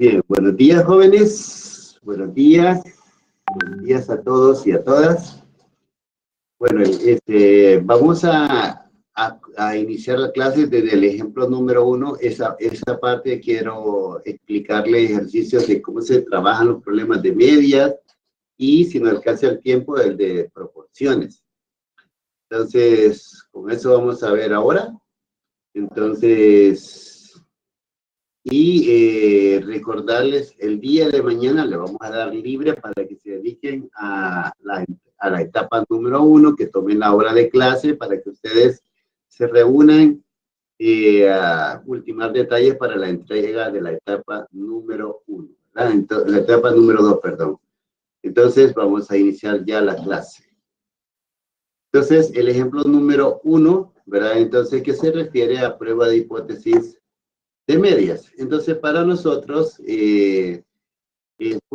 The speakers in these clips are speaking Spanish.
Bien, buenos días, jóvenes. Buenos días. Buenos días a todos y a todas. Bueno, vamos a iniciar la clase desde el ejemplo número 1. Esa parte quiero explicarle ejercicios de cómo se trabajan los problemas de medias y, si no alcanza el tiempo, el de proporciones. Entonces, con eso vamos a ver ahora. Entonces, recordarles, el día de mañana le vamos a dar libre para que se dediquen a la etapa número 1, que tomen la hora de clase para que ustedes se reúnan a ultimar detalles para la entrega de la etapa número 1, la etapa número 2, perdón. Entonces, vamos a iniciar ya la clase. Entonces, el ejemplo número 1, ¿verdad? Entonces, ¿qué se refiere a prueba de hipótesis de medias? Entonces, para nosotros, voy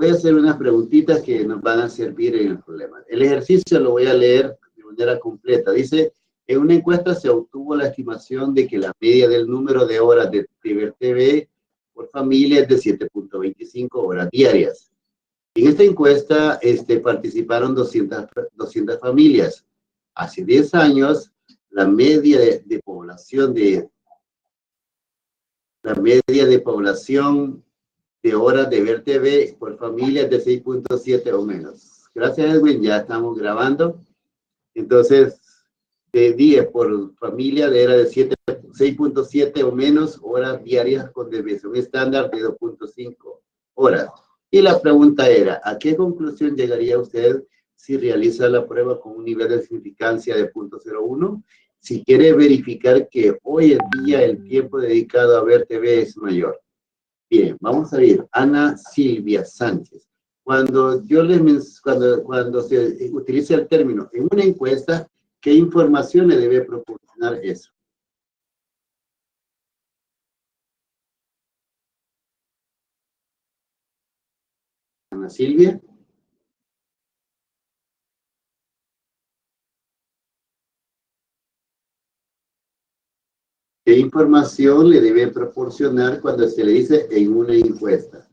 a hacer unas preguntitas que nos van a servir en el problema. El ejercicio lo voy a leer de manera completa. Dice, en una encuesta se obtuvo la estimación de que la media del número de horas de ver TV por familia es de 7.25 horas diarias. En esta encuesta participaron 200 familias. Hace 10 años, la media de población de horas de ver TV por familia es de 6.7 o menos. Gracias, Edwin, ya estamos grabando. Entonces, de día por familia era de 6.7 o menos horas diarias con desviación estándar de 2.5 horas. Y la pregunta era, ¿a qué conclusión llegaría usted si realiza la prueba con un nivel de significancia de 0.01? Si quiere verificar que hoy en día el tiempo dedicado a ver TV es mayor. Bien, vamos a ver. Ana Silvia Sánchez. Cuando se utiliza el término en una encuesta, ¿qué información le debe proporcionar eso? Ana Silvia. ¿Qué información le debe proporcionar cuando se le dice en una encuesta?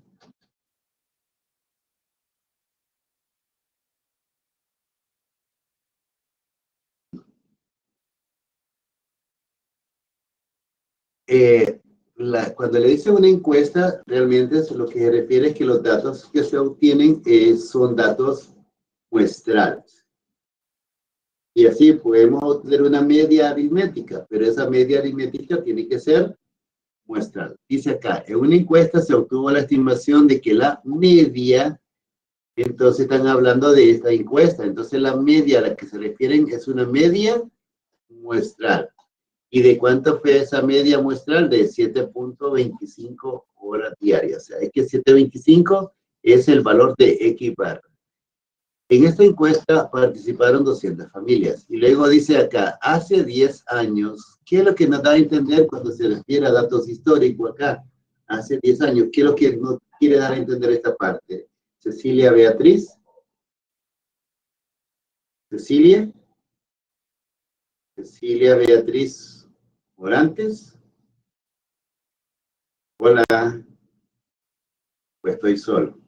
Cuando le dice una encuesta, realmente lo que se refiere es que los datos que se obtienen son datos muestrales. Y así podemos obtener una media aritmética, pero esa media aritmética tiene que ser muestral. Dice acá, en una encuesta se obtuvo la estimación de que la media, entonces están hablando de esta encuesta, entonces la media a la que se refieren es una media muestral. ¿Y de cuánto fue esa media muestral? De 7.25 horas diarias. O sea, es que 7.25 es el valor de X barra. En esta encuesta participaron 200 familias. Y luego dice acá, hace 10 años, ¿qué es lo que nos da a entender cuando se refiere a datos históricos acá? Hace 10 años, ¿qué es lo que nos quiere dar a entender esta parte? Cecilia Beatriz. Cecilia Beatriz Morantes. Hola. Pues estoy solo.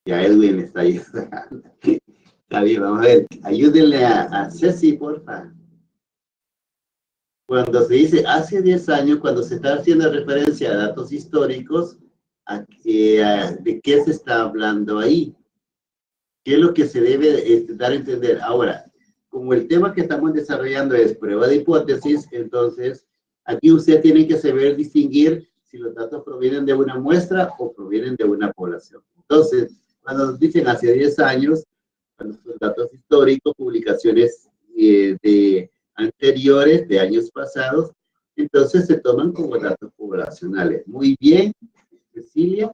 Ya Edwin está ahí. Está bien, vamos a ver. Ayúdenle a Ceci, porfa. Cuando se dice hace 10 años, cuando se está haciendo referencia a datos históricos, ¿de qué se está hablando ahí? ¿Qué es lo que se debe dar a entender? Ahora, como el tema que estamos desarrollando es prueba de hipótesis, entonces aquí usted tiene que saber distinguir si los datos provienen de una muestra o provienen de una población. Entonces, cuando nos dicen hace 10 años, cuando son datos históricos, publicaciones anteriores, de años pasados, entonces se toman como datos poblacionales. Muy bien, Cecilia,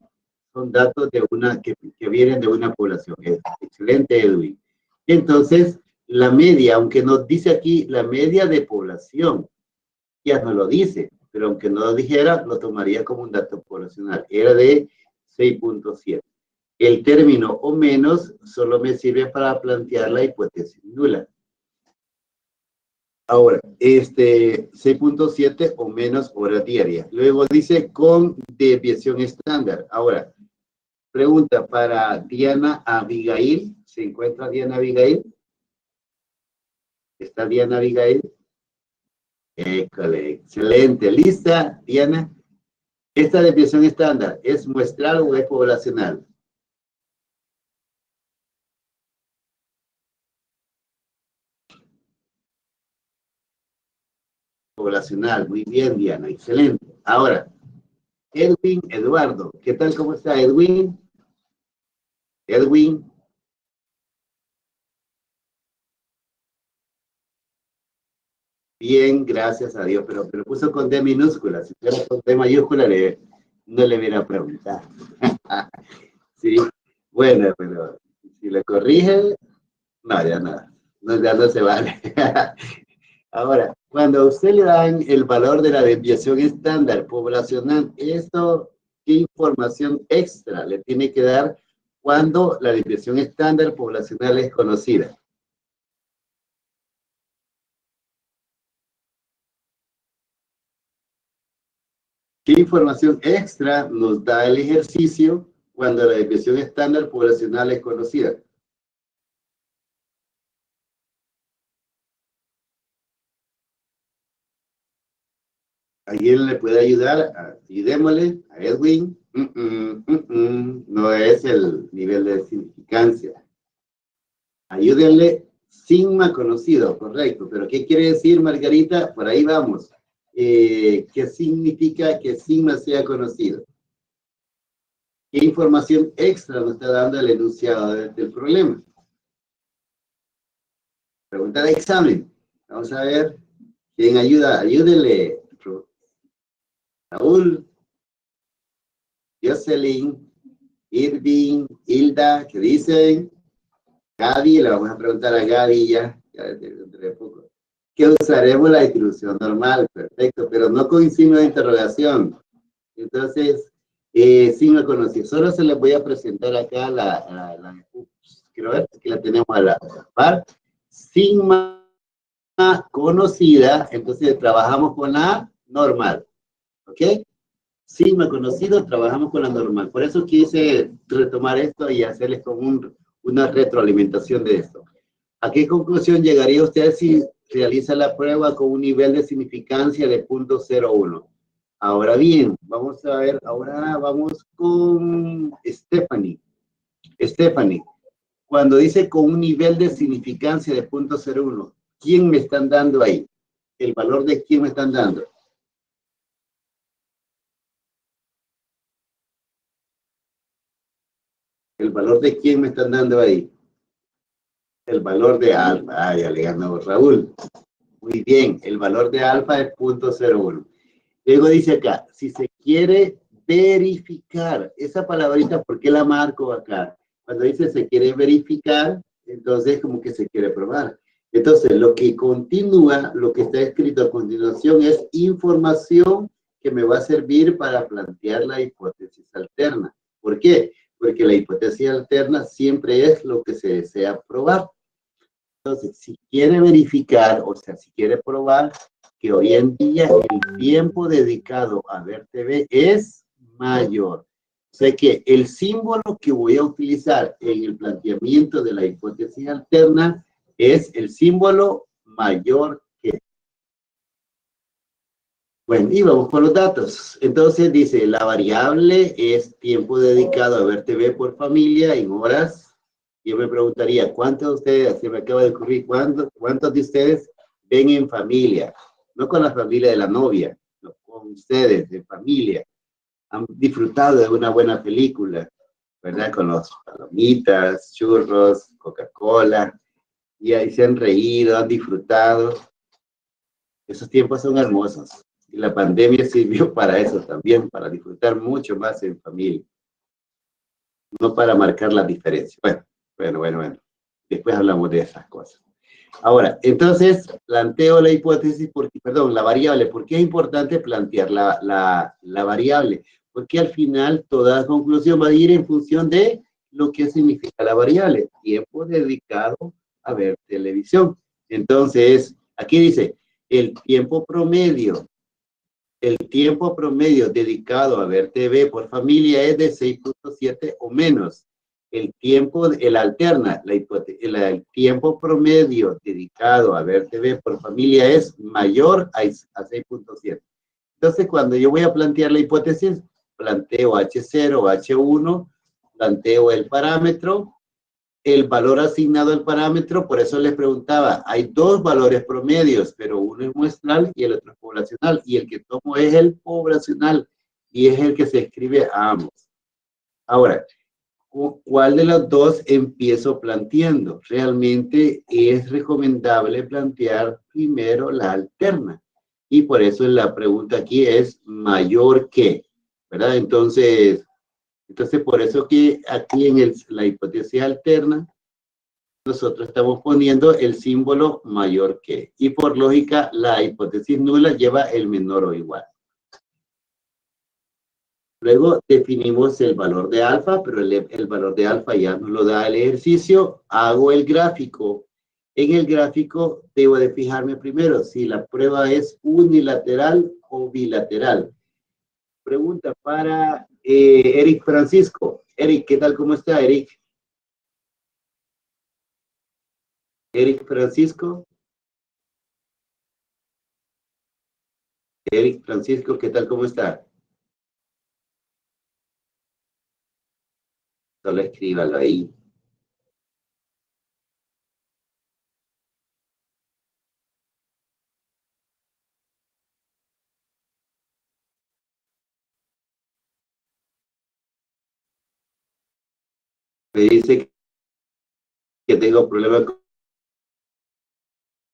son datos que vienen de una población. Excelente, Edwin. Entonces, la media, aunque nos dice aquí la media de población, ya no lo dice, pero aunque no lo dijera, lo tomaría como un dato poblacional. Era de 6.7. El término o menos solo me sirve para plantear la hipótesis nula. Ahora, 6.7 o menos horas diarias. Luego dice con desviación estándar. Ahora, pregunta para Diana Abigail. ¿Se encuentra Diana Abigail? ¿Está Diana Abigail? École, excelente. ¿Lista, Diana? ¿Esta desviación estándar es muestral o es poblacional? Poblacional, muy bien, Diana, excelente. Ahora, Edwin Eduardo, ¿qué tal? ¿Cómo está Edwin? Edwin. Bien, gracias a Dios, pero puso con D minúscula. Si fuera con D mayúscula, no le hubiera preguntado. Sí, bueno, pero si le corrige, no, ya nada. No, ya no se vale. Ahora, cuando a usted le dan el valor de la desviación estándar poblacional, ¿esto qué información extra le tiene que dar cuando la desviación estándar poblacional es conocida? ¿Qué información extra nos da el ejercicio cuando la desviación estándar poblacional es conocida? ¿Alguien le puede ayudar? Ayudémosle a Edwin. No es el nivel de significancia. Ayúdenle, sigma conocido, correcto. Pero ¿qué quiere decir, Margarita? Por ahí vamos. ¿Qué significa que sigma sea conocido? ¿Qué información extra nos está dando el enunciado del problema? Pregunta de examen. Vamos a ver. ¿Quién ayuda? Ayúdenle. Raúl, Jocelyn, Irving, Hilda, ¿qué dicen? Gaby, le vamos a preguntar a Gaby ya dentro de poco. Que usaremos la distribución normal, perfecto, pero no con signo de interrogación. Entonces, signo conocido. Solo se les voy a presentar acá quiero ver que la tenemos a la par. Sigma conocida, entonces trabajamos con la normal, ¿ok? Sigma conocido, trabajamos con la normal. Por eso quise retomar esto y hacerles como una retroalimentación de esto. ¿A qué conclusión llegaría usted si realiza la prueba con un nivel de significancia de 0.01? Ahora bien, vamos a ver, ahora vamos con Stephanie. Stephanie, cuando dice con un nivel de significancia de 0.01, ¿quién me están dando ahí? ¿El valor de quién me están dando? ¿El valor de quién me están dando ahí? El valor de alfa. Ah, ya le ganó Raúl. Muy bien, el valor de alfa es 0.01. Luego dice acá, si se quiere verificar, esa palabrita, ¿por qué la marco acá? Cuando dice se quiere verificar, entonces como que se quiere probar. Entonces, lo que continúa, lo que está escrito a continuación es información que me va a servir para plantear la hipótesis alterna. ¿Por qué? Porque la hipótesis alterna siempre es lo que se desea probar. Entonces, si quiere verificar, o sea, si quiere probar que hoy en día el tiempo dedicado a ver TV es mayor. O sea que el símbolo que voy a utilizar en el planteamiento de la hipótesis alterna es el símbolo mayor que. Bueno, y vamos con los datos. Entonces dice, la variable es tiempo dedicado a ver TV por familia en horas. Yo me preguntaría, ¿cuántos de ustedes, se me acaba de ocurrir, cuántos de ustedes ven en familia? No con la familia de la novia, no, con ustedes, de familia. Han disfrutado de una buena película, ¿verdad? Con los palomitas, churros, Coca-Cola, y ahí se han reído, han disfrutado. Esos tiempos son hermosos. Y la pandemia sirvió para eso también, para disfrutar mucho más en familia. No para marcar la diferencia. Bueno. Después hablamos de esas cosas. Ahora, entonces, planteo la hipótesis, la variable. ¿Por qué es importante plantear la variable? Porque al final toda conclusión va a ir en función de lo que significa la variable. Tiempo dedicado a ver televisión. Entonces, Aquí dice, el tiempo promedio dedicado a ver TV por familia es de 6.7 o menos. El tiempo promedio dedicado a ver TV por familia es mayor a 6.7. Entonces, cuando yo voy a plantear la hipótesis, planteo H0 o H1, planteo el parámetro, el valor asignado al parámetro, por eso les preguntaba, hay dos valores promedios, pero uno es muestral y el otro es poblacional, y el que tomo es el poblacional, y es el que se escribe a ambos. Ahora, ¿cuál de los dos empiezo planteando? Realmente es recomendable plantear primero la alterna, y por eso la pregunta aquí es mayor que, ¿verdad? Entonces por eso que aquí en la hipótesis alterna, nosotros estamos poniendo el símbolo mayor que. Y por lógica, la hipótesis nula lleva el menor o igual. Luego definimos el valor de alfa, pero el valor de alfa ya nos lo da el ejercicio. Hago el gráfico. En el gráfico debo de fijarme primero si la prueba es unilateral o bilateral. Pregunta para Eric Francisco. Eric, ¿qué tal? ¿Cómo está, Eric? Eric Francisco. Eric Francisco, ¿qué tal? ¿Cómo está? Solo escríbalo ahí. Me dice que tengo problemas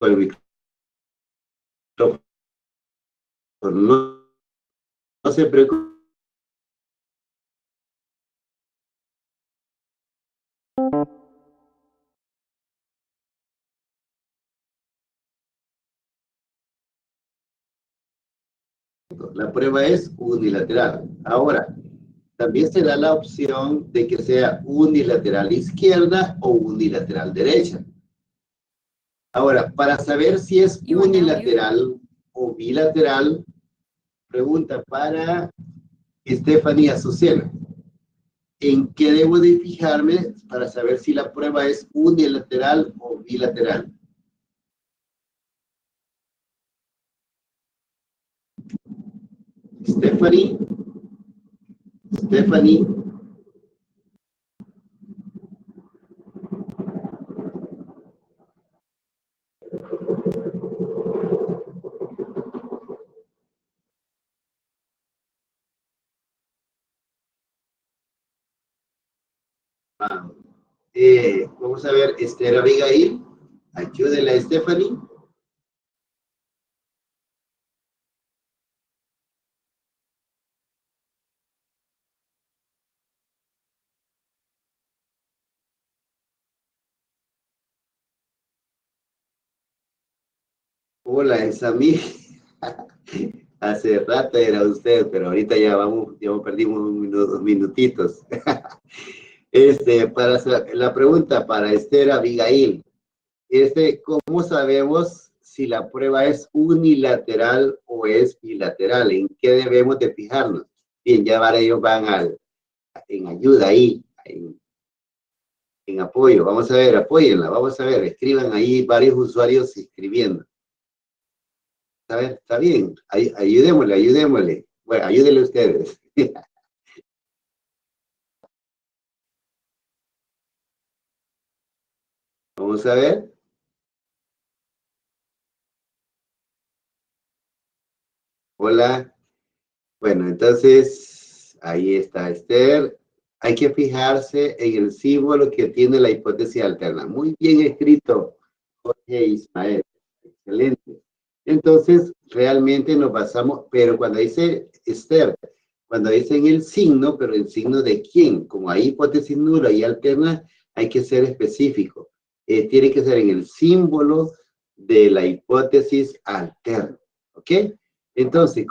con el micrófono. No se preocupe. La prueba es unilateral. Ahora, también se da la opción de que sea unilateral izquierda o unilateral derecha. Ahora, para saber si es unilateral o bilateral, pregunta para Stephanie Azucena. ¿En qué debo de fijarme para saber si la prueba es unilateral o bilateral? Stephanie. Vamos a ver, Esther Abigail, ayúdele a Stephanie. Hola, es a mí. Hace rato era usted, pero ahorita ya perdimos unos minutitos. Para la pregunta para Esther Abigail. ¿Cómo sabemos si la prueba es unilateral o es bilateral? ¿En qué debemos de fijarnos? Bien, ya ahora ellos van en ayuda ahí, en apoyo. Vamos a ver, apóyenla, vamos a ver, escriban ahí varios usuarios escribiendo. A ver, está bien, ayudémosle. Bueno, ayúdenle ustedes. Vamos a ver. Hola. Bueno, entonces, ahí está Esther. Hay que fijarse en el símbolo que tiene la hipótesis alterna. Muy bien escrito, Jorge Ismael. Excelente. Entonces, realmente nos basamos, pero cuando dice Esther, cuando dicen el signo, pero el signo de quién, como hay hipótesis nula y alterna, hay que ser específico. Tiene que ser en el símbolo de la hipótesis alterna. ¿Ok? Entonces,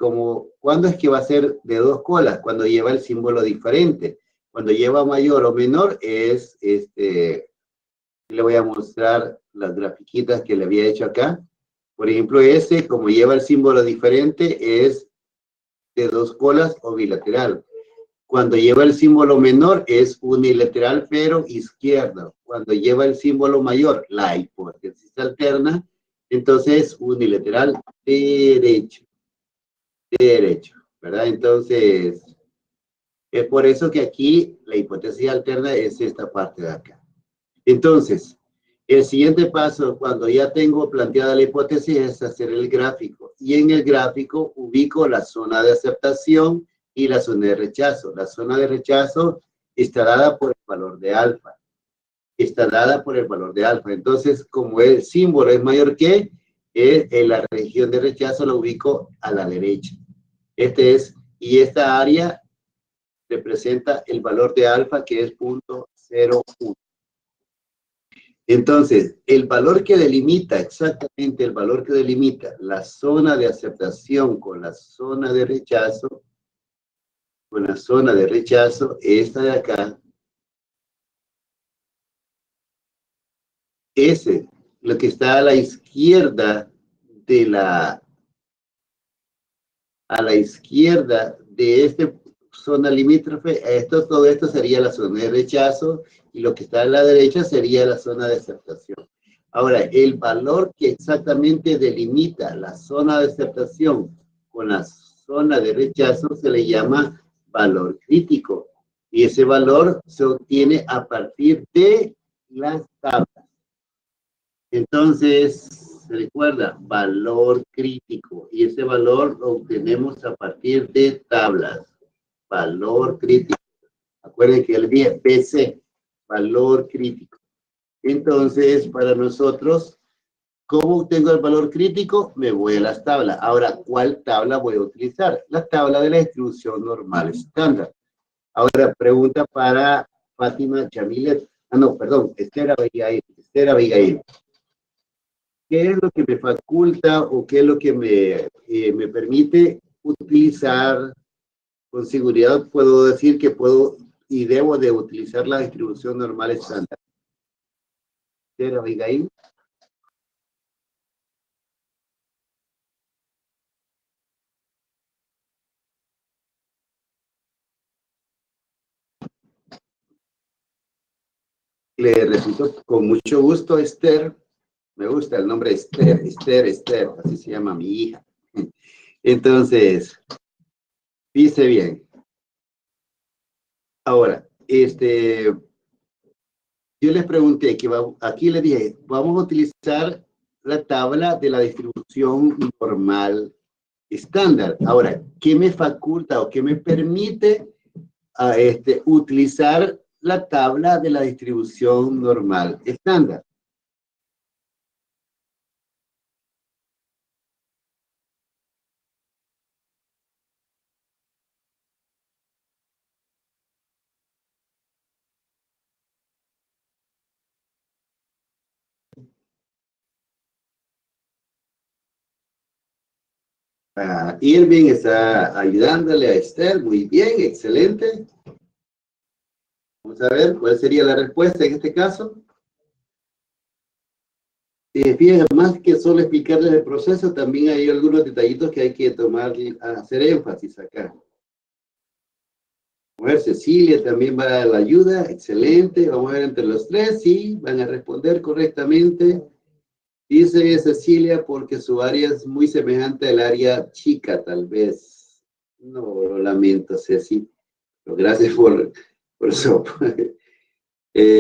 ¿cuándo es que va a ser de dos colas? Cuando lleva el símbolo diferente. Cuando lleva mayor o menor le voy a mostrar las grafiquitas que le había hecho acá. Por ejemplo, ese, como lleva el símbolo diferente, es de 2 colas o bilateral. Cuando lleva el símbolo menor es unilateral, pero izquierdo. Cuando lleva el símbolo mayor, la hipótesis alterna, entonces unilateral derecho. Derecho, ¿verdad? Entonces, es por eso que aquí la hipótesis alterna es esta parte de acá. Entonces, el siguiente paso, cuando ya tengo planteada la hipótesis, es hacer el gráfico. Y en el gráfico ubico la zona de aceptación y la zona de rechazo. La zona de rechazo está dada por el valor de alfa. Está dada por el valor de alfa. Entonces, como el símbolo es mayor que, en la región de rechazo la ubico a la derecha. Y esta área representa el valor de alfa, que es 0.01. Entonces, el valor que delimita, exactamente el valor que delimita la zona de aceptación con la zona de rechazo, esta de acá, ese, lo que está a la izquierda de esta zona limítrofe, todo esto sería la zona de rechazo, y lo que está a la derecha sería la zona de aceptación. Ahora, el valor que exactamente delimita la zona de aceptación con la zona de rechazo se le llama valor crítico. Y ese valor se obtiene a partir de las tablas. Entonces, se recuerda, valor crítico. Y ese valor lo obtenemos a partir de tablas. Valor crítico. Acuérdense que el día PC, valor crítico. Entonces, para nosotros, ¿cómo obtengo el valor crítico? Me voy a las tablas. Ahora, ¿cuál tabla voy a utilizar? La tabla de la distribución normal estándar. Ahora, pregunta para Fátima Chamilet. No, perdón, Esther Abigail. ¿Qué es lo que me faculta o qué es lo que me permite utilizar? Con seguridad puedo decir que puedo y debo de utilizar la distribución normal estándar. Esther Abigail. Le repito con mucho gusto, Esther. Me gusta el nombre Esther, así se llama mi hija. Entonces, dice bien. Ahora, yo les pregunté que aquí les dije, vamos a utilizar la tabla de la distribución normal estándar. Ahora, ¿qué me faculta o qué me permite utilizar la tabla de la distribución normal estándar? Irving está ayudándole a Esther. Muy bien, excelente. Vamos a ver cuál sería la respuesta en este caso. Fíjense, más que solo explicarles el proceso, también hay algunos detallitos que hay que tomar, hacer énfasis acá. Vamos a ver, Cecilia también va a dar la ayuda. Excelente. Vamos a ver entre los tres. Sí, van a responder correctamente. Dice Cecilia porque su área es muy semejante al área chica, tal vez. No, lo lamento, Ceci. Pero gracias por eso.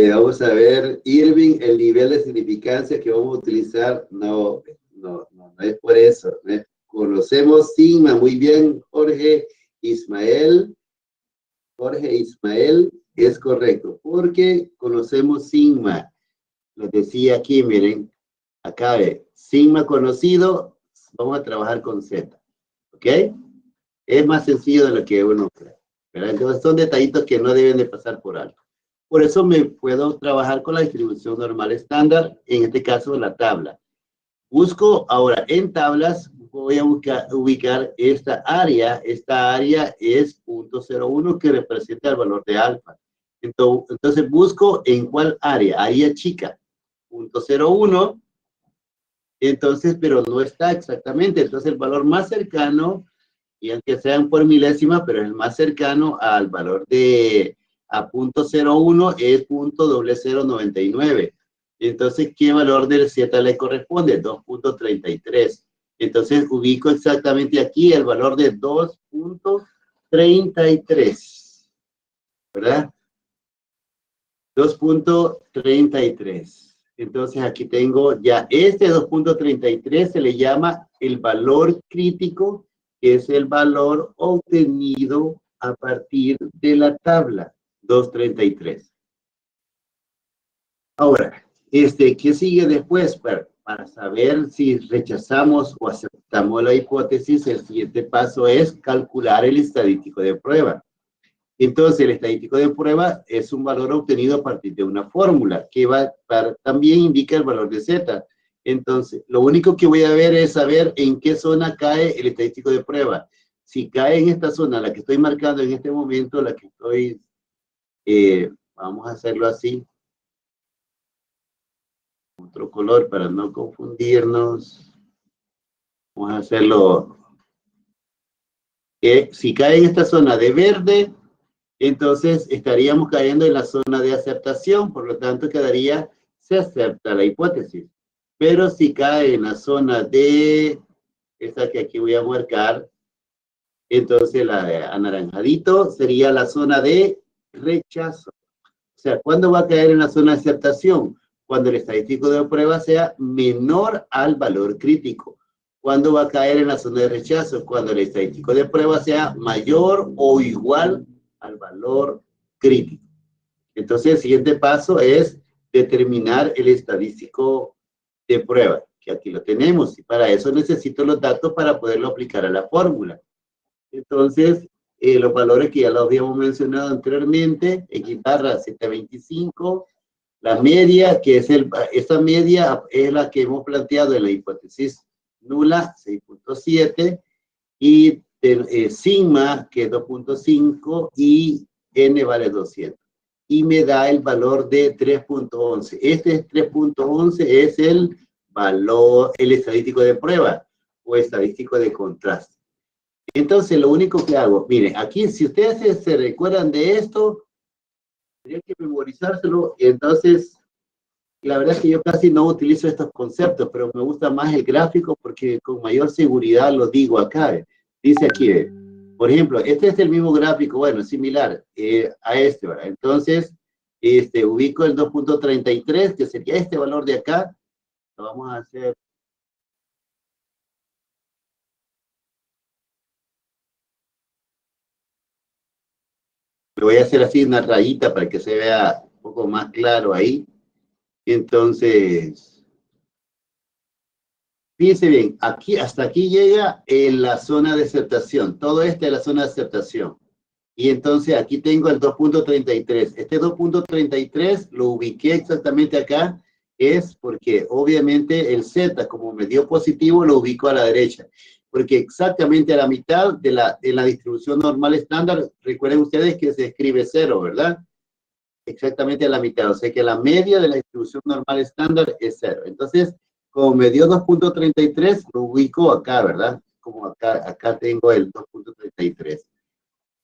Vamos a ver, Irving, el nivel de significancia que vamos a utilizar, no es por eso. Conocemos sigma, muy bien, Jorge Ismael, es correcto, porque conocemos sigma. Les decía aquí, miren, acá ve, sigma conocido, vamos a trabajar con Z, ¿ok? Es más sencillo de lo que uno cree, ¿verdad? Entonces son detallitos que no deben de pasar por alto. Por eso me puedo trabajar con la distribución normal estándar, en este caso la tabla. Busco ahora en tablas, voy a ubicar esta área es 0.01 que representa el valor de alfa. Entonces busco en cuál área, área chica, 0.01, Entonces, pero no está exactamente. Entonces, el valor más cercano, y aunque sean por milésima, pero el más cercano al valor de a 0.01 es 0.0099. Entonces, ¿qué valor del Z le corresponde? 2.33. Entonces, ubico exactamente aquí el valor de 2.33, ¿verdad? 2.33. Entonces, aquí tengo ya este 2.33 se le llama el valor crítico, que es el valor obtenido a partir de la tabla 233. Ahora, ¿qué sigue después? Para saber si rechazamos o aceptamos la hipótesis, el siguiente paso es calcular el estadístico de prueba. Entonces, el estadístico de prueba es un valor obtenido a partir de una fórmula que también indica el valor de Z. Entonces, lo único que voy a ver es saber en qué zona cae el estadístico de prueba. Si cae en esta zona, la que estoy marcando en este momento, la que estoy, vamos a hacerlo así, otro color para no confundirnos. Vamos a hacerlo, si cae en esta zona de verde, entonces estaríamos cayendo en la zona de aceptación, por lo tanto quedaría, se acepta la hipótesis. Pero si cae en la zona de, esta que aquí voy a marcar, entonces la de anaranjadito sería la zona de rechazo. O sea, ¿cuándo va a caer en la zona de aceptación? Cuando el estadístico de prueba sea menor al valor crítico. ¿Cuándo va a caer en la zona de rechazo? Cuando el estadístico de prueba sea mayor o igual al valor crítico. Entonces, el siguiente paso es determinar el estadístico de prueba, que aquí lo tenemos, y para eso necesito los datos para poderlo aplicar a la fórmula. Entonces, los valores que ya los habíamos mencionado anteriormente, X-barra 725, la media, que es esta media es la que hemos planteado en la hipótesis nula, 6.7, y sigma, que es 2.5, y n vale 200. Y me da el valor de 3.11. Este 3.11 es el valor, el estadístico de prueba o estadístico de contraste. Entonces, lo único que hago, miren, aquí, si ustedes se recuerdan de esto, tendría que memorizárselo. Entonces, la verdad es que yo casi no utilizo estos conceptos, pero me gusta más el gráfico porque con mayor seguridad lo digo acá. Dice aquí, por ejemplo, este es el mismo gráfico, bueno, similar a este, ¿verdad? Entonces, ubico el 2.33, que sería este valor de acá. Lo vamos a hacer. Lo voy a hacer así una rayita para que se vea un poco más claro ahí. Entonces, fíjense bien, aquí, hasta aquí llega en la zona de aceptación. Todo esto es la zona de aceptación. Y entonces aquí tengo el 2.33. Este 2.33 lo ubiqué exactamente acá, es porque obviamente el Z, como me dio positivo, lo ubico a la derecha. Porque exactamente a la mitad de la distribución normal estándar, recuerden ustedes que se escribe 0, ¿verdad? Exactamente a la mitad. O sea que la media de la distribución normal estándar es 0. Entonces, como me dio 2.33, lo ubico acá, ¿verdad? Como acá tengo el 2.33.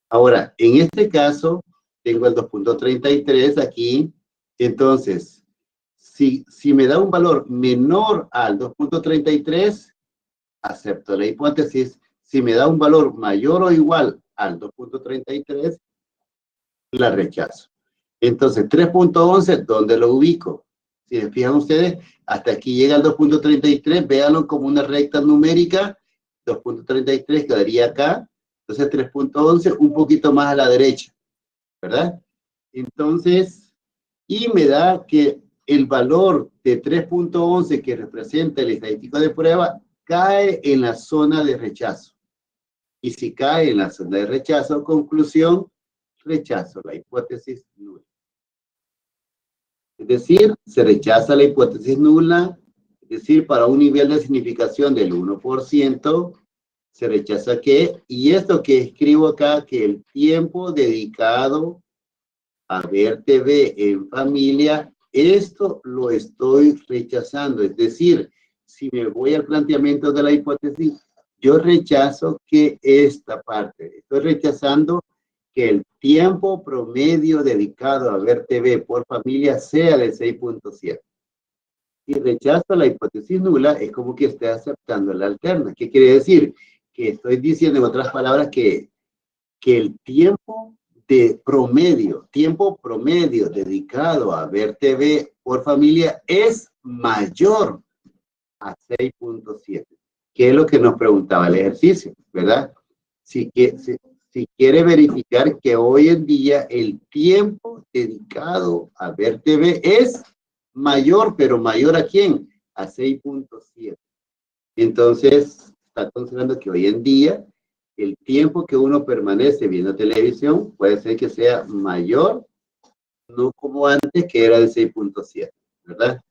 Ahora, en este caso, tengo el 2.33 aquí. Entonces, si me da un valor menor al 2.33, acepto la hipótesis. Si me da un valor mayor o igual al 2.33, la rechazo. Entonces, 3.11, ¿dónde lo ubico? Si se fijan ustedes, hasta aquí llega el 2.33, véanlo como una recta numérica, 2.33 quedaría acá, entonces 3.11 un poquito más a la derecha, ¿verdad? Entonces, y me da que el valor de 3.11 que representa el estadístico de prueba cae en la zona de rechazo. Y si cae en la zona de rechazo, conclusión, rechazo la hipótesis nula. Es decir, se rechaza la hipótesis nula, es decir, para un nivel de significación del 1%, se rechaza que, y esto que escribo acá, que el tiempo dedicado a ver TV en familia, esto lo estoy rechazando, es decir, si me voy al planteamiento de la hipótesis, yo rechazo que esta parte, estoy rechazando que el tiempo promedio dedicado a ver TV por familia sea de 6.7. Si rechazo la hipótesis nula, es como que estoy aceptando la alterna. ¿Qué quiere decir? Que estoy diciendo, en otras palabras, que el tiempo promedio dedicado a ver TV por familia es mayor a 6.7, que es lo que nos preguntaba el ejercicio, ¿verdad? Si quiere verificar que hoy en día el tiempo dedicado a ver TV es mayor, pero mayor ¿a quién? A 6.7. Entonces, está considerando que hoy en día el tiempo que uno permanece viendo televisión puede ser que sea mayor, no como antes, que era de 6.7, ¿verdad?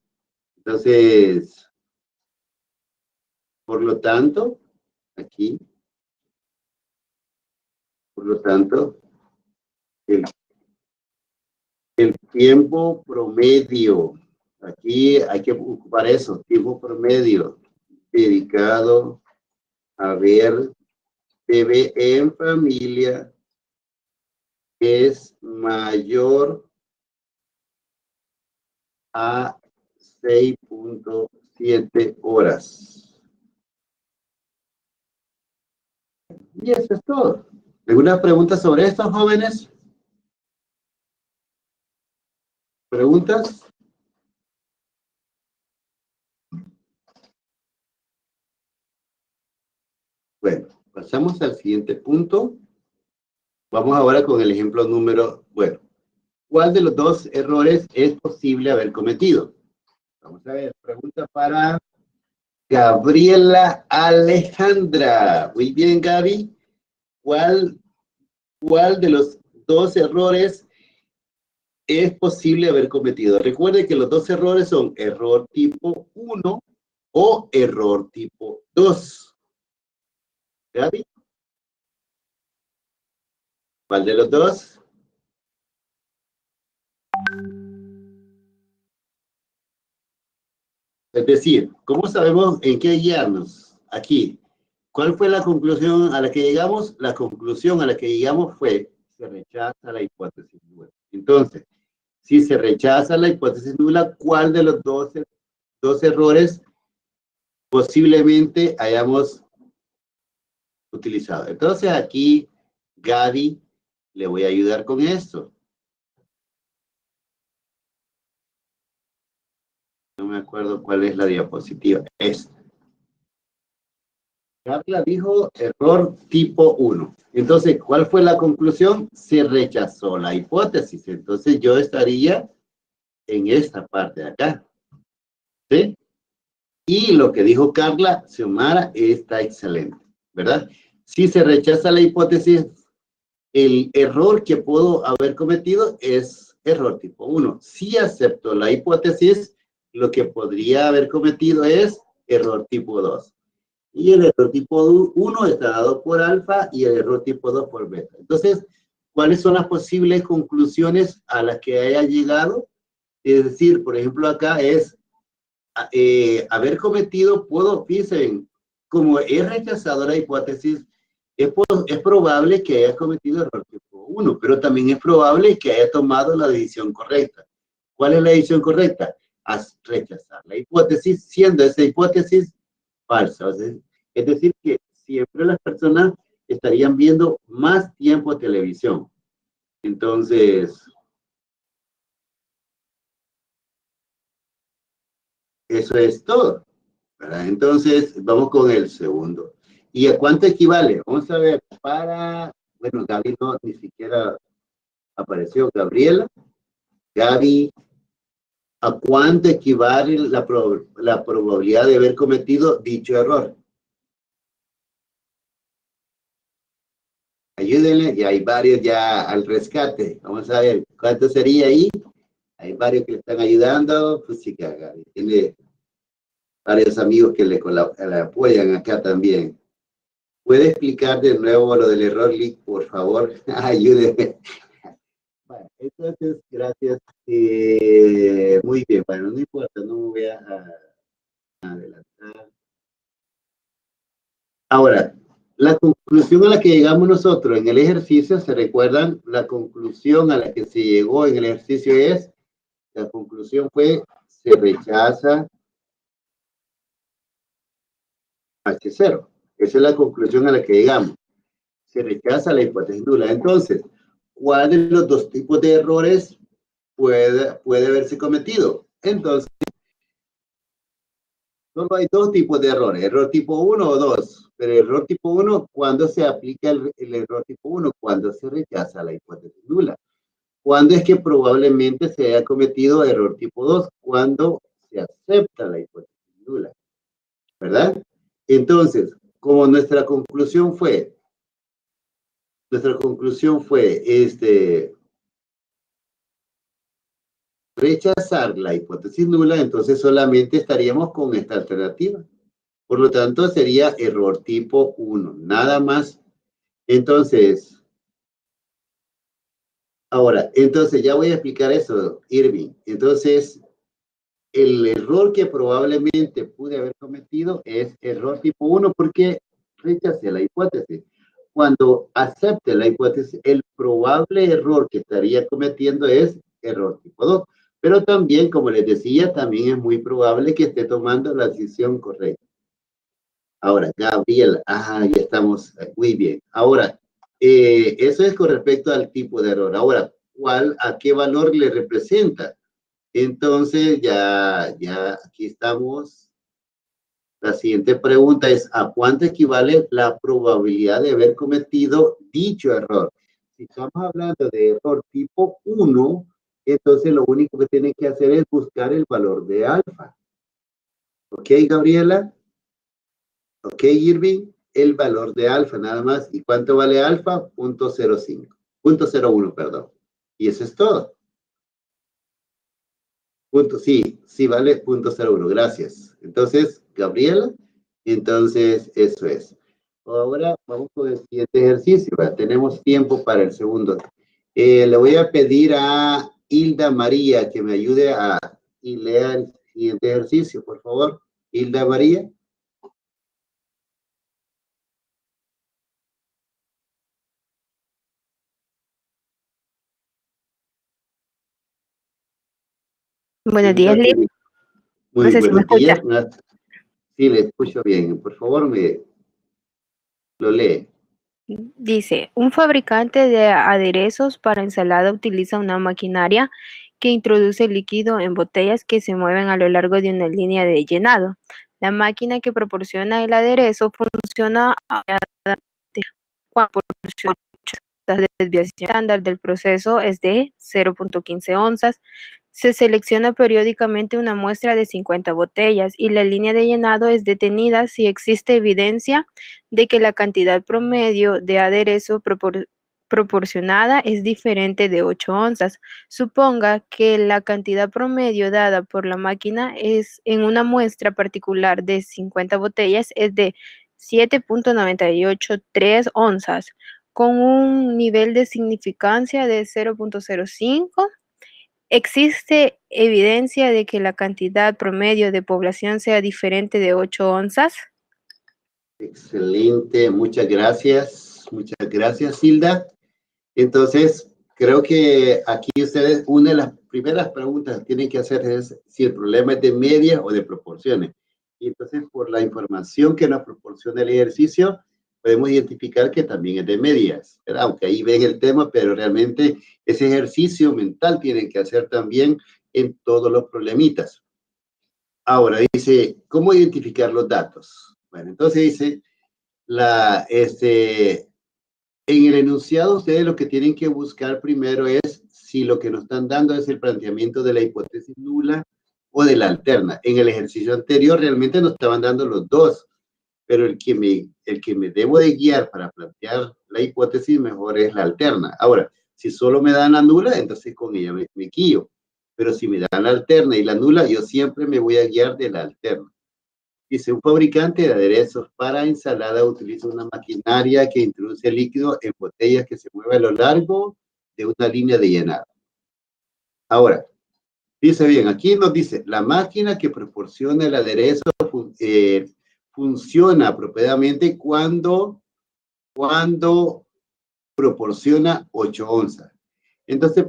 Entonces, por lo tanto, aquí, por lo tanto, el, el tiempo promedio, aquí hay que ocupar eso, tiempo promedio dedicado a ver TV en familia es mayor a 6.7 horas. Y eso es todo. ¿Alguna pregunta sobre esto, jóvenes? ¿Preguntas? Bueno, pasamos al siguiente punto. Vamos ahora con el ejemplo número, bueno, ¿cuál de los dos errores es posible haber cometido? Vamos a ver, pregunta para Gabriela Alejandra. Muy bien, Gaby. ¿Cuál de los dos errores es posible haber cometido? Recuerde que los dos errores son error tipo 1 o error tipo 2. ¿Gaby? ¿Cuál de los dos? Es decir, ¿cómo sabemos en qué guiarnos? Aquí, ¿cuál fue la conclusión a la que llegamos? La conclusión a la que llegamos fue, se rechaza la hipótesis nula. Entonces, si se rechaza la hipótesis nula, ¿cuál de los dos errores posiblemente hayamos utilizado? Entonces, aquí, Gaby, le voy a ayudar con esto. No me acuerdo cuál es la diapositiva. Esta. Carla dijo error tipo 1. Entonces, ¿cuál fue la conclusión? Se rechazó la hipótesis. Entonces, yo estaría en esta parte de acá. ¿Sí? Y lo que dijo Carla, Xiomara, está excelente, ¿verdad? Si se rechaza la hipótesis, el error que puedo haber cometido es error tipo 1. Si acepto la hipótesis, lo que podría haber cometido es error tipo 2. Y el error tipo 1 está dado por alfa y el error tipo 2 por beta. Entonces, ¿cuáles son las posibles conclusiones a las que haya llegado? Es decir, por ejemplo, acá es haber cometido, fíjense, como he rechazado la hipótesis, es probable que haya cometido error tipo 1, pero también es probable que haya tomado la decisión correcta. ¿Cuál es la decisión correcta? Rechazar la hipótesis, siendo esa hipótesis falsa. O sea, es decir, que siempre las personas estarían viendo más tiempo televisión. Entonces, eso es todo, ¿verdad? Entonces, vamos con el segundo. ¿Y a cuánto equivale? Vamos a ver, bueno, Gaby no, ni siquiera apareció. Gabriela, Gaby, ¿a cuánto equivale la probabilidad de haber cometido dicho error? Ayúdenle, y hay varios ya al rescate. Vamos a ver, ¿cuánto sería ahí? Hay varios que le están ayudando. Pues sí, Gaby tiene varios amigos que le apoyan acá también. ¿Puede explicar de nuevo lo del error leak, por favor? Ayúdeme. Bueno, entonces, gracias. Muy bien, bueno, no importa, no me voy a adelantar. Ahora, la conclusión a la que llegamos nosotros en el ejercicio, ¿se recuerdan? La conclusión a la que se llegó en el ejercicio es, la conclusión fue, se rechaza H0. Esa es la conclusión a la que llegamos. Se rechaza la hipótesis nula. Entonces, ¿cuál de los dos tipos de errores puede haberse cometido? Entonces, solo hay dos tipos de errores, error tipo 1 o 2. Pero el error tipo 1, ¿cuándo se aplica el error tipo 1? Cuando se rechaza la hipótesis nula. ¿Cuándo es que probablemente se haya cometido error tipo 2? Cuando se acepta la hipótesis nula, ¿verdad? Entonces, como nuestra conclusión fue rechazar la hipótesis nula, entonces solamente estaríamos con esta alternativa. Por lo tanto, sería error tipo 1, nada más. Entonces, ahora, entonces ya voy a explicar eso, Irving. Entonces, el error que probablemente pude haber cometido es error tipo 1 porque rechacé la hipótesis. Cuando acepte la hipótesis, el probable error que estaría cometiendo es error tipo 2. Pero también, como les decía, también es muy probable que esté tomando la decisión correcta. Ahora, Gabriel, ya estamos, muy bien. Ahora, eso es con respecto al tipo de error. Ahora, ¿a qué valor le representa? Entonces, ya aquí estamos. La siguiente pregunta es, ¿a cuánto equivale la probabilidad de haber cometido dicho error? Si estamos hablando de error tipo 1, entonces lo único que tienen que hacer es buscar el valor de alfa. ¿Ok, Gabriela? ¿Ok, Irving? El valor de alfa, nada más. ¿Y cuánto vale alfa? 0.05. 0.01, perdón. Y eso es todo. Sí, vale 0.01, gracias. Entonces, Gabriela, entonces eso es. Ahora vamos con el siguiente ejercicio. Tenemos tiempo para el segundo. Le voy a pedir a Hilda María que me ayude y lea el siguiente ejercicio, por favor. Hilda María. Buenos días, Liz. Muy buenos días. Sí, le escucho bien. Por favor, lo lee. Dice, un fabricante de aderezos para ensalada utiliza una maquinaria que introduce líquido en botellas que se mueven a lo largo de una línea de llenado. La máquina que proporciona el aderezo funciona cuando la desviación estándar del proceso es de 0.15 onzas. Se selecciona periódicamente una muestra de 50 botellas y la línea de llenado es detenida si existe evidencia de que la cantidad promedio de aderezo proporcionada es diferente de 8 onzas. Suponga que la cantidad promedio dada por la máquina es en una muestra particular de 50 botellas es de 7.983 onzas, con un nivel de significancia de 0.05. ¿Existe evidencia de que la cantidad promedio de población sea diferente de 8 onzas? Excelente, muchas gracias, Hilda. Entonces, creo que aquí ustedes, una de las primeras preguntas que tienen que hacer es si el problema es de media o de proporciones. Y entonces, por la información que nos proporciona el ejercicio, podemos identificar que también es de medias, ¿verdad? Aunque ahí ven el tema, pero realmente ese ejercicio mental tienen que hacer también en todos los problemitas. Ahora, dice, ¿cómo identificar los datos? Bueno, entonces dice, en el enunciado ustedes lo que tienen que buscar primero es si lo que nos están dando es el planteamiento de la hipótesis nula o de la alterna. En el ejercicio anterior realmente nos estaban dando los dos, pero el que me debo de guiar para plantear la hipótesis mejor es la alterna. Ahora, si solo me dan la nula, entonces con ella me guío. Pero si me dan la alterna y la nula, yo siempre me voy a guiar de la alterna. Dice, un fabricante de aderezos para ensalada utiliza una maquinaria que introduce líquido en botellas que se mueve a lo largo de una línea de llenado. Ahora, dice bien, aquí nos dice, la máquina que proporciona el aderezo funciona apropiadamente cuando proporciona 8 onzas. Entonces,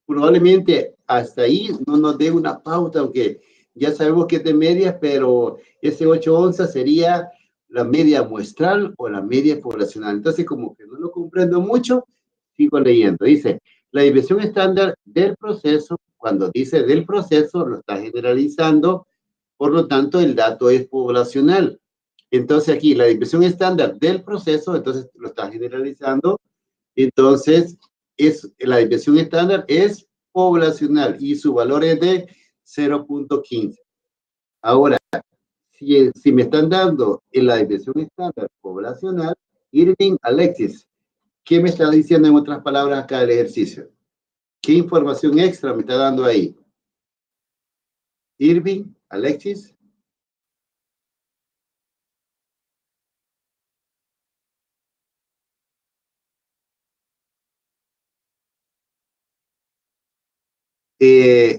probablemente hasta ahí no nos dé una pauta, aunque ya sabemos que es de medias, pero ese 8 onzas sería la media muestral o la media poblacional. Entonces, como que no lo comprendo mucho, sigo leyendo. Dice, la desviación estándar del proceso, cuando dice del proceso, lo está generalizando, por lo tanto, el dato es poblacional. Entonces, aquí, la desviación estándar del proceso, entonces lo está generalizando, entonces, la desviación estándar es poblacional y su valor es de 0.15. Ahora, si me están dando en la desviación estándar poblacional, Irving, Alexis, ¿qué me está diciendo en otras palabras acá el ejercicio? ¿Qué información extra me está dando ahí? Irving, Alexis.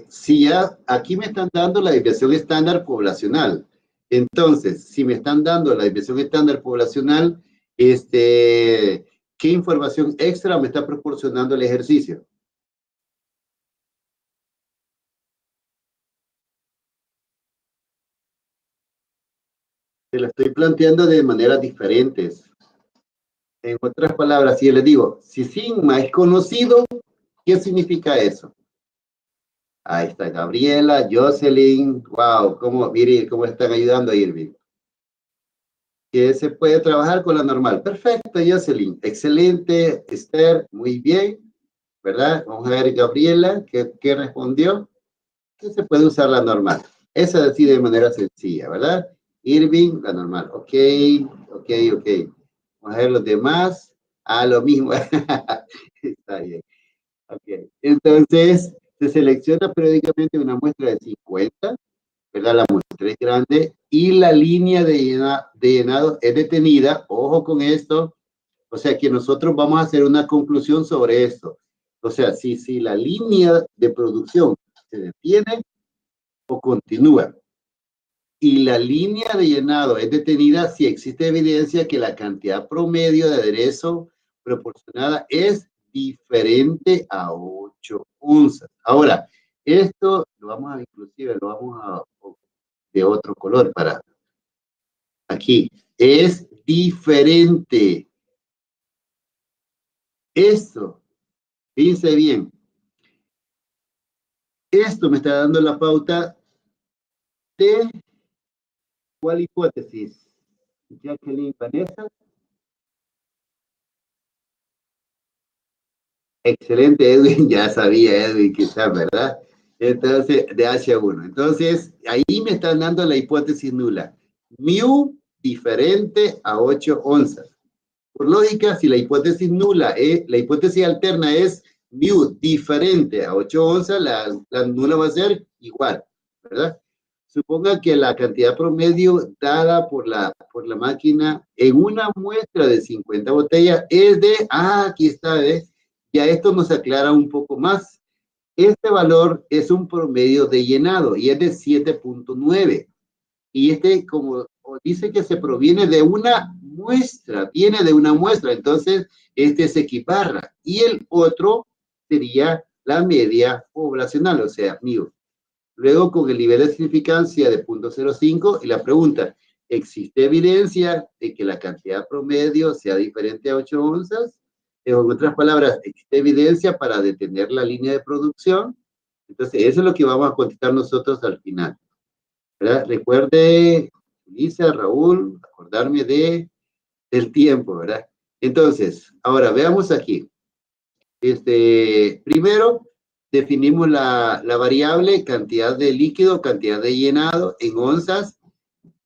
Si ya aquí me están dando la desviación estándar poblacional, entonces, si me están dando la desviación estándar poblacional, ¿qué información extra me está proporcionando el ejercicio? Se lo estoy planteando de maneras diferentes. En otras palabras, si yo les digo, si sigma es conocido, ¿qué significa eso? Ahí está Gabriela, Jocelyn, wow, mire cómo están ayudando a Irving. Que se puede trabajar con la normal. Perfecto, Jocelyn. Excelente, Esther, muy bien, ¿verdad? Vamos a ver, Gabriela, ¿qué respondió? Que se puede usar la normal. Esa decide de manera sencilla, ¿verdad? Irving, la normal. Ok. Vamos a ver los demás. Lo mismo. Está bien. Ok. Entonces, se selecciona periódicamente una muestra de 50, ¿verdad? La muestra es grande y la línea de llenado es detenida. Ojo con esto. O sea que nosotros vamos a hacer una conclusión sobre esto. O sea, si la línea de producción se detiene o continúa y la línea de llenado es detenida, si existe evidencia que la cantidad promedio de aderezo proporcionada es diferente a 8 onzas. Ahora, esto lo vamos a, inclusive, lo vamos a de otro color para aquí. Es diferente. Esto, fíjense bien, esto me está dando la pauta de ¿cuál hipótesis? Jacqueline, Vanessa. Excelente, Edwin, ya sabía Edwin quizás, ¿verdad? Entonces, de H1. Entonces, ahí me están dando la hipótesis nula. Mu diferente a 8 onzas. Por lógica, si la hipótesis nula, la hipótesis alterna es mu diferente a 8 onzas, la nula va a ser igual, ¿verdad? Suponga que la cantidad promedio dada por la máquina en una muestra de 50 botellas es de, aquí está, ¿ves? Ya esto nos aclara un poco más. Este valor es un promedio de llenado y es de 7.9. Y como dice que se proviene de una muestra, viene de una muestra, entonces se equiparra. Y el otro sería la media poblacional, o sea, mío. Luego con el nivel de significancia de 0.05 y la pregunta, ¿existe evidencia de que la cantidad promedio sea diferente a 8 onzas? En otras palabras, ¿existe evidencia para detener la línea de producción? Entonces, eso es lo que vamos a contestar nosotros al final, ¿verdad? Recuerde, Lisa, Raúl, acordarme del tiempo, ¿verdad? Entonces, ahora veamos aquí. Primero, definimos la variable cantidad de líquido, cantidad de llenado en onzas.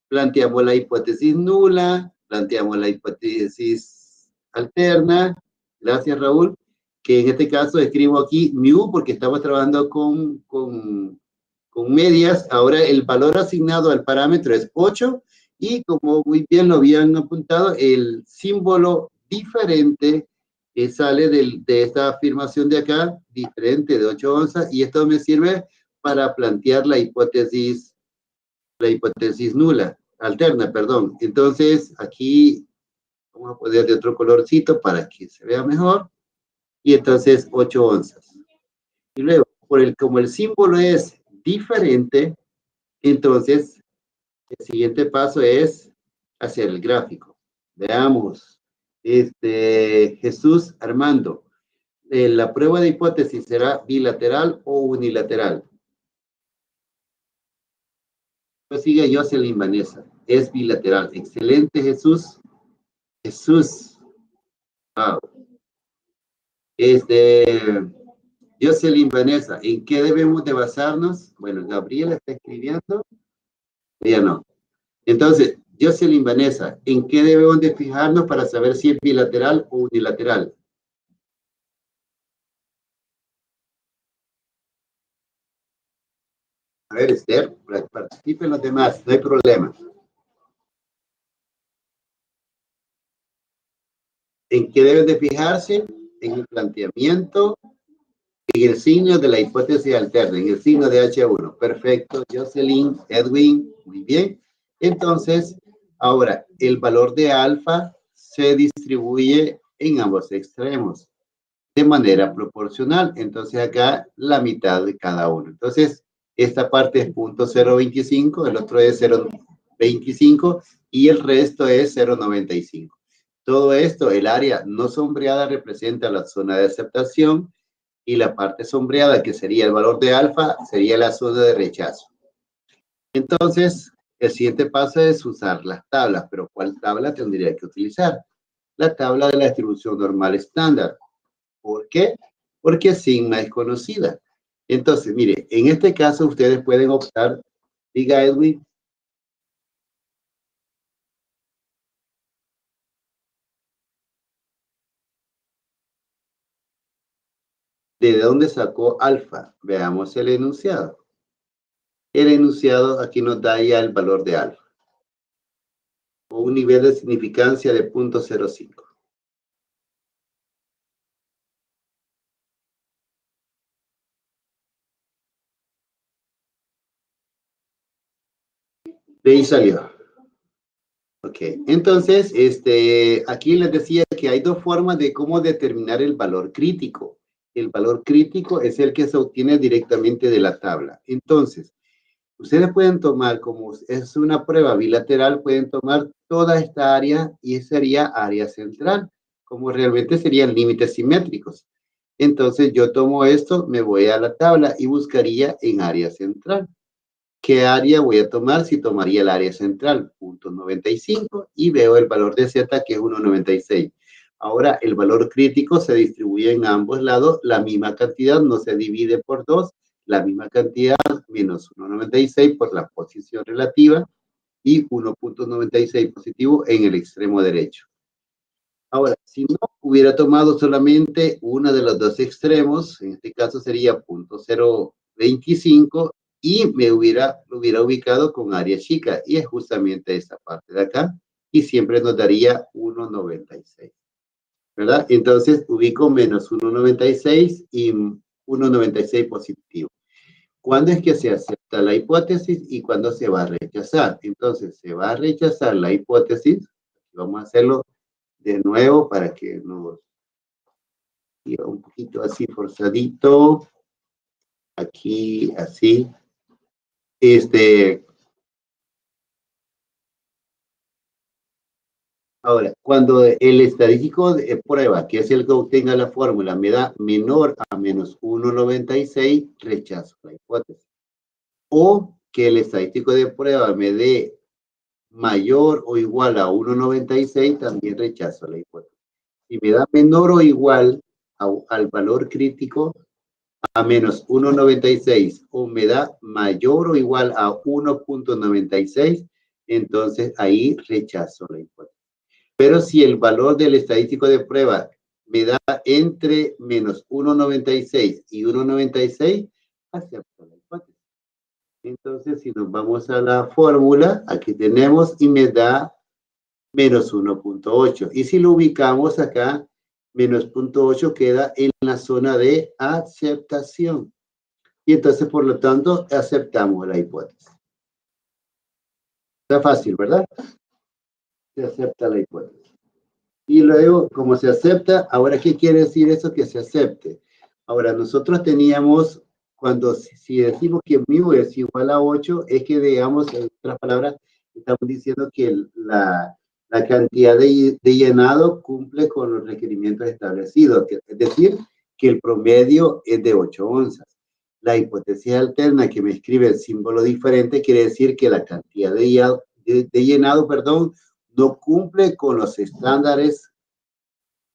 Planteamos la hipótesis nula, planteamos la hipótesis alterna. Gracias, Raúl. Que en este caso escribo aquí mu porque estamos trabajando con medias. Ahora el valor asignado al parámetro es 8 y como muy bien lo habían apuntado, el símbolo diferente sale de esta afirmación de acá, diferente de 8 onzas, y esto me sirve para plantear la hipótesis la hipótesis nula, alterna, perdón. Entonces, aquí vamos a poner de otro colorcito para que se vea mejor. Y entonces 8 onzas. Y luego, como el símbolo es diferente, entonces el siguiente paso es hacer el gráfico. Veamos. Jesús Armando. ¿La prueba de hipótesis será bilateral o unilateral? Pues sigue Jocelyn Vanessa. Es bilateral. Excelente, Jesús. Jesús. Wow. Jocelyn Vanessa, ¿en qué debemos de basarnos? Bueno, Gabriela está escribiendo. Ya no. Entonces, Jocelyn Vanessa, ¿en qué debemos de fijarnos para saber si es bilateral o unilateral? A ver, Esther, participen los demás, no hay problema. ¿En qué deben de fijarse? En el planteamiento, en el signo de la hipótesis alterna, en el signo de H1. Perfecto, Jocelyn, Edwin, muy bien. Entonces, ahora, el valor de alfa se distribuye en ambos extremos de manera proporcional. Entonces, acá la mitad de cada uno. Entonces, esta parte es 0.025, el otro es 0.25 y el resto es 0.95. Todo esto, el área no sombreada representa la zona de aceptación y la parte sombreada, que sería el valor de alfa, sería la zona de rechazo. Entonces, el siguiente paso es usar las tablas, pero ¿cuál tabla tendría que utilizar? La tabla de la distribución normal estándar. ¿Por qué? Porque sigma es conocida. Entonces, mire, en este caso ustedes pueden optar, diga Edwin. ¿De dónde sacó alfa? Veamos el enunciado. El enunciado aquí nos da ya el valor de alfa. O un nivel de significancia de 0.05. De ahí salió. Ok, entonces, aquí les decía que hay dos formas de cómo determinar el valor crítico. El valor crítico es el que se obtiene directamente de la tabla. Entonces, ustedes pueden tomar, como es una prueba bilateral, pueden tomar toda esta área y sería área central, como realmente serían límites simétricos. Entonces, yo tomo esto, me voy a la tabla y buscaría en área central. ¿Qué área voy a tomar? Si tomaría el área central, 0.95, y veo el valor de Z, que es 1.96. Ahora, el valor crítico se distribuye en ambos lados, la misma cantidad, no se divide por 2, la misma cantidad, menos 1.96 por la posición relativa, y 1.96 positivo en el extremo derecho. Ahora, si no hubiera tomado solamente uno de los dos extremos, en este caso sería 0.025, y lo hubiera ubicado con área chica, y es justamente esta parte de acá, y siempre nos daría 1.96, ¿verdad? Entonces ubico menos 1.96 y 1.96 positivo. ¿Cuándo es que se acepta la hipótesis y cuándo se va a rechazar? Entonces se va a rechazar la hipótesis, vamos a hacerlo de nuevo para que nos diga un poquito así forzadito, aquí así. Ahora, cuando el estadístico de prueba, que es el que obtenga la fórmula, me da menor a menos 1.96, rechazo la hipótesis. O que el estadístico de prueba me dé mayor o igual a 1.96, también rechazo la hipótesis. Si me da menor o igual al valor crítico, a menos 1.96, o me da mayor o igual a 1.96, entonces ahí rechazo la hipótesis. Pero si el valor del estadístico de prueba me da entre menos 1.96 y 1.96, acepto la hipótesis. Entonces, si nos vamos a la fórmula, aquí tenemos y me da menos 1.8. Y si lo ubicamos acá, menos 0.8 queda en la zona de aceptación. Y entonces, por lo tanto, aceptamos la hipótesis. Está fácil, ¿verdad? Se acepta la hipótesis. Y luego, como se acepta, ahora, ¿qué quiere decir eso? Que se acepte. Ahora, nosotros teníamos, cuando si decimos que mu es igual a 8, es que, digamos, en otras palabras, estamos diciendo que la cantidad de llenado cumple con los requerimientos establecidos, es decir, que el promedio es de 8 onzas. La hipótesis alterna que me escribe el símbolo diferente quiere decir que la cantidad de llenado, perdón, no cumple con los estándares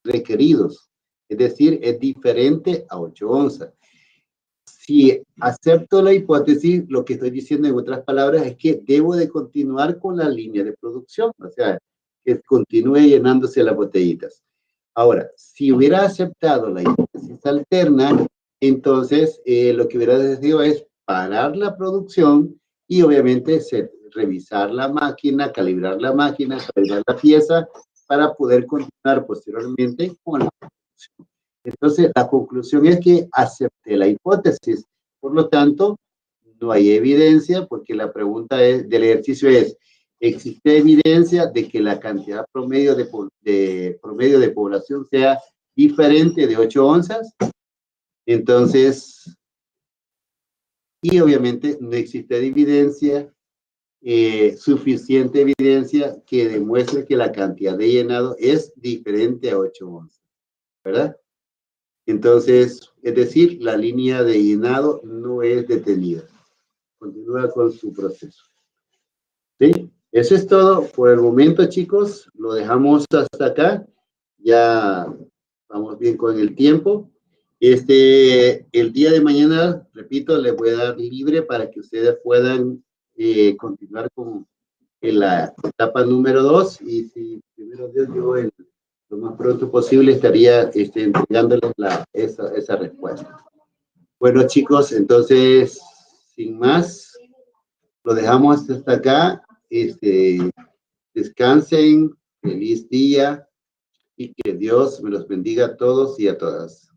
requeridos. Es decir, es diferente a 8 onzas. Si acepto la hipótesis, lo que estoy diciendo en otras palabras es que debo de continuar con la línea de producción, o sea, que continúe llenándose las botellitas. Ahora, si hubiera aceptado la hipótesis alterna, entonces lo que hubiera decidido es parar la producción y obviamente revisar la máquina, calibrar la pieza para poder continuar posteriormente con la producción. Entonces, la conclusión es que acepté la hipótesis. Por lo tanto, no hay evidencia, porque la pregunta del ejercicio es, ¿existe evidencia de que la cantidad promedio de población sea diferente de 8 onzas? Entonces, y obviamente no existe evidencia, suficiente evidencia que demuestre que la cantidad de llenado es diferente a 8 onzas, ¿verdad? Entonces, es decir, la línea de llenado no es detenida. Continúa con su proceso. ¿Sí? Eso es todo por el momento, chicos. Lo dejamos hasta acá. Ya vamos bien con el tiempo. El día de mañana, repito, les voy a dar libre para que ustedes puedan continuar con la etapa número 2. Y si primero Dios, yo lo más pronto posible estaría entregándoles esa respuesta. Bueno, chicos, entonces, sin más, lo dejamos hasta acá. Descansen, feliz día y que Dios me los bendiga a todos y a todas.